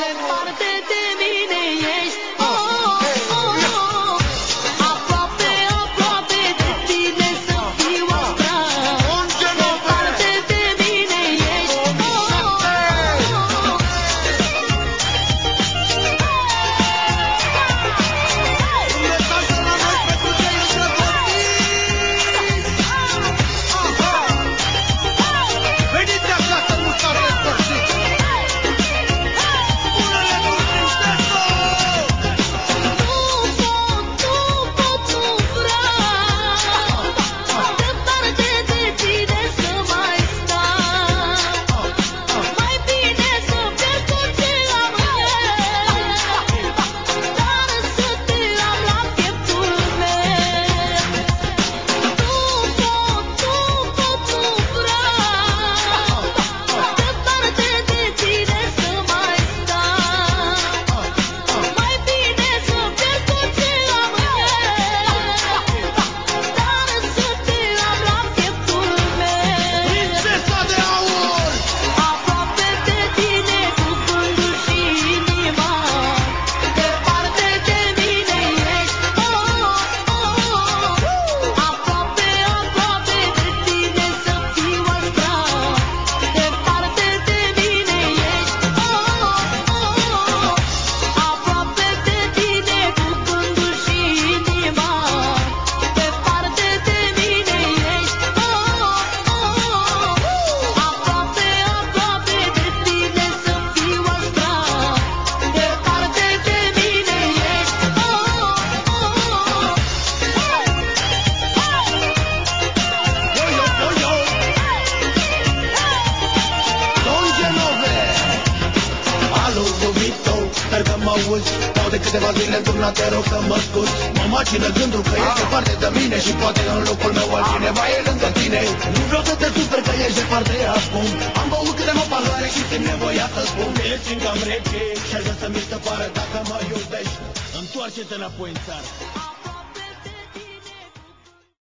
Departe de mine ești, aproape, aproape de tine să fiu astral. Departe de mine ești, Dau de câteva zile într-una, te rog să mă scuzi. Mă macină gândul că ești departe de mine și poate în locul meu altcineva e lângă tine. Nu vreau să te super că ești departe, acum am băut câteva pahare și simt nevoia să spun. Ești cam rece și aș vrea să mi se pară dacă mă iubești. Întoarce-te înapoi în țară.